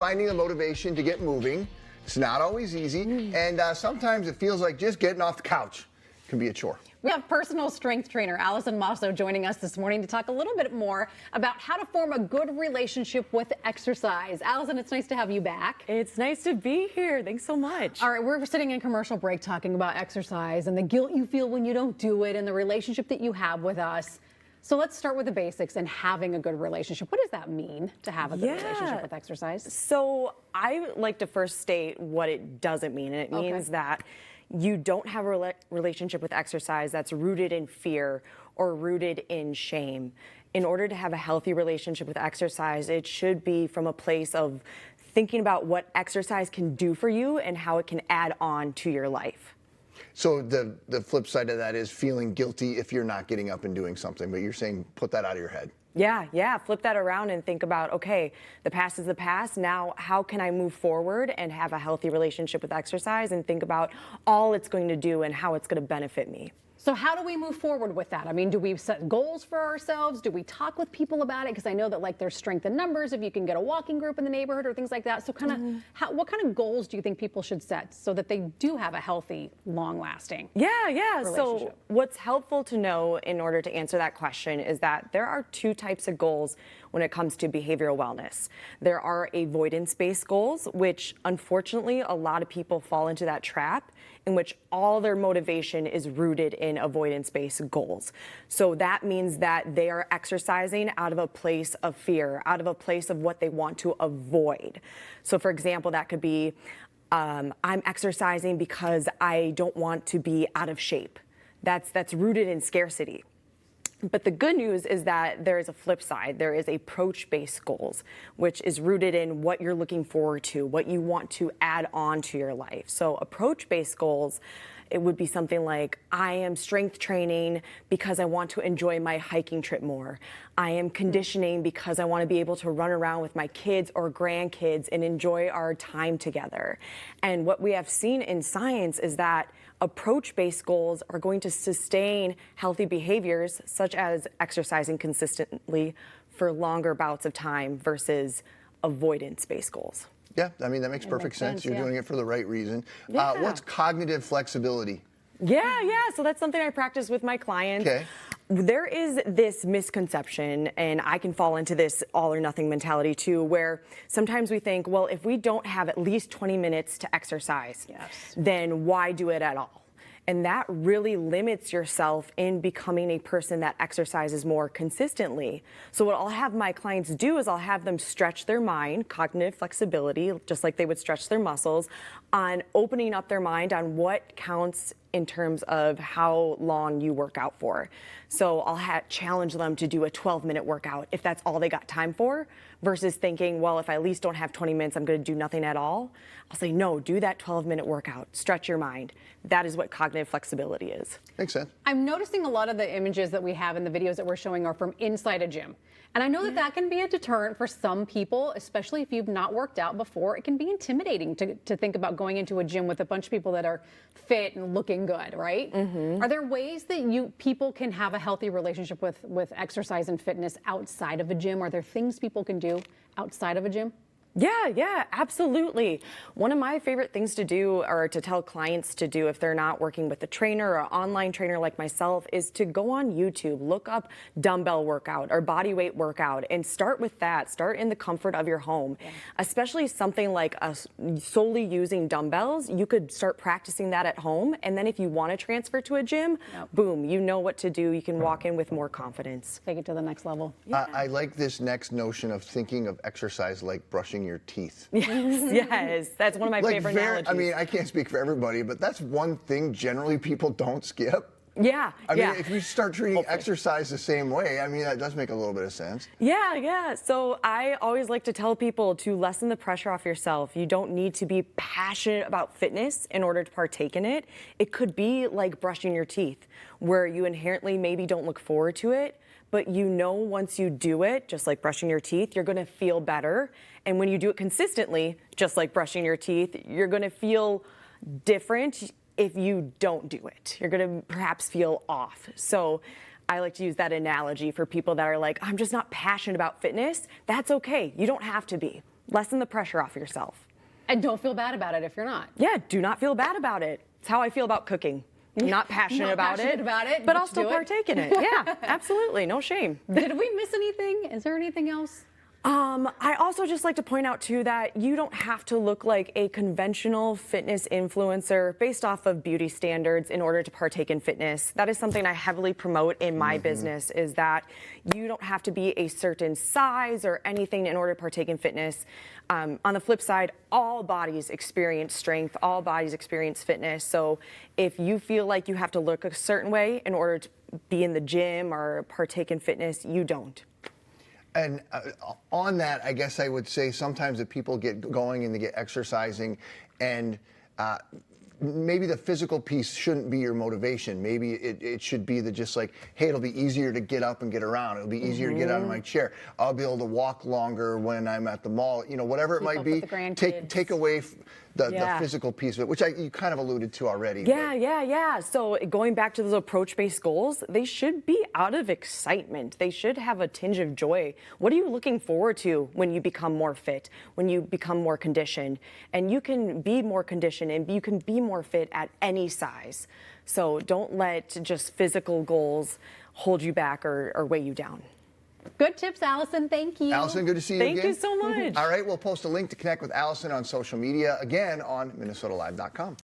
Finding the motivation to get moving. It's not always easy, and sometimes it feels like just getting off the couch can be a chore. We have personal strength trainer Allison Mosso joining us this morning to talk a little bit more about how to form a good relationship with exercise. Allison, it's nice to have you back. It's nice to be here. Thanks so much. All right, we're sitting in commercial break talking about exercise and the guilt you feel when you don't do it and the relationship that you have with us. So let's start with the basics and having a good relationship. What does that mean to have a good relationship with exercise? So I like to first state what it doesn't mean. And it means that you don't have a relationship with exercise that's rooted in fear or rooted in shame. In order to have a healthy relationship with exercise, it should be from a place of thinking about what exercise can do for you and how it can add on to your life. So the flip side of that is feeling guilty if you're not getting up and doing something, but you're saying put that out of your head. Yeah. Flip that around and think about, okay, the past is the past. Now, how can I move forward and have a healthy relationship with exercise and think about all it's going to do and how it's going to benefit me? So how do we move forward with that? I mean, do we set goals for ourselves? Do we talk with people about it? Because I know that like there's strength in numbers if you can get a walking group in the neighborhood or things like that. So kind of what kind of goals do you think people should set so that they do have a healthy, long-lasting relationship? So what's helpful to know in order to answer that question is that there are two types of goals when it comes to behavioral wellness. There are avoidance-based goals, which unfortunately a lot of people fall into that trap, in which all their motivation is rooted in avoidance-based goals. So that means that they are exercising out of a place of fear, out of a place of what they want to avoid. So for example, that could be, I'm exercising because I don't want to be out of shape. That's rooted in scarcity. But the good news is that there is a flip side. There is approach-based goals, which is rooted in what you're looking forward to, what you want to add on to your life. So approach-based goals, it would be something like, I am strength training because I want to enjoy my hiking trip more. I am conditioning because I want to be able to run around with my kids or grandkids and enjoy our time together. And what we have seen in science is that approach-based goals are going to sustain healthy behaviors, such as exercising consistently for longer bouts of time versus avoidance-based goals. Yeah, I mean, that makes perfect sense. You're doing it for the right reason. What's cognitive flexibility? So that's something I practice with my clients. Okay. There is this misconception, and I can fall into this all or nothing mentality too, where sometimes we think, well, if we don't have at least 20 minutes to exercise, then why do it at all? And that really limits yourself in becoming a person that exercises more consistently. So what I'll have my clients do is I'll have them stretch their mind, cognitive flexibility, just like they would stretch their muscles, on opening up their mind on what counts in terms of how long you work out for. So I'll challenge them to do a 12-minute workout if that's all they got time for, versus thinking, well, if I at least don't have 20 minutes, I'm going to do nothing at all. I'll say, no, do that 12-minute workout. Stretch your mind. That is what cognitive flexibility is. Makes sense. I'm noticing a lot of the images that we have in the videos that we're showing are from inside a gym. And I know that that can be a deterrent for some people, especially if you've not worked out before. It can be intimidating to think about going into a gym with a bunch of people that are fit and looking good, right? Are there ways that people can have a healthy relationship with exercise and fitness outside of a gym? Are there things people can do outside of a gym? Yeah, absolutely. One of my favorite things to do, or to tell clients to do if they're not working with a trainer or online trainer like myself, is to go on YouTube, look up dumbbell workout or body weight workout, and start with that. Start in the comfort of your home. Especially something like solely using dumbbells, you could start practicing that at home, and then if you want to transfer to a gym, boom, you know what to do. You can walk in with more confidence. Take it to the next level. I like this next notion of thinking of exercise like brushing your teeth. Yes, that's one of my favorite analogies. I mean, I can't speak for everybody, but that's one thing generally people don't skip. I mean, if you start treating exercise the same way, I mean, that does make a little bit of sense. So I always like to tell people to lessen the pressure off yourself. You don't need to be passionate about fitness in order to partake in it. It could be like brushing your teeth, where you inherently maybe don't look forward to it, but you know once you do it, just like brushing your teeth, you're going to feel better. And when you do it consistently, just like brushing your teeth, you're going to feel different if you don't do it. You're going to perhaps feel off. So I like to use that analogy for people that are like, I'm just not passionate about fitness. That's okay. You don't have to be. lessen the pressure off yourself. And don't feel bad about it if you're not. Yeah, do not feel bad about it. It's how I feel about cooking. I'm not passionate, Not about, passionate it, about it, but but I'll you still do it. partake in it. Yeah, absolutely, no shame. Did we miss anything? Is there anything else? I also just like to point out too that you don't have to look like a conventional fitness influencer based off of beauty standards in order to partake in fitness. That is something I heavily promote in my business, is that you don't have to be a certain size or anything in order to partake in fitness. On the flip side, all bodies experience strength, all bodies experience fitness. So if you feel like you have to look a certain way in order to be in the gym or partake in fitness, you don't. And on that, I guess I would say sometimes that people get going and they get exercising, and maybe the physical piece shouldn't be your motivation. Maybe it should be the just like, hey, it'll be easier to get up and get around. It'll be easier to get out of my chair. I'll be able to walk longer when I'm at the mall. You know, whatever it Keep might up be. with the grandkids. Take away the Yeah. physical piece of it, which you kind of alluded to already. Yeah. So going back to those approach-based goals, they should be out of excitement. They should have a tinge of joy. What are you looking forward to when you become more fit, when you become more conditioned? And you can be more conditioned and you can be more fit at any size. So don't let just physical goals hold you back or weigh you down. Good tips, Allison. Thank you. Allison, good to see you again. Thank you so much. All right, we'll post a link to connect with Allison on social media, again on MinnesotaLive.com.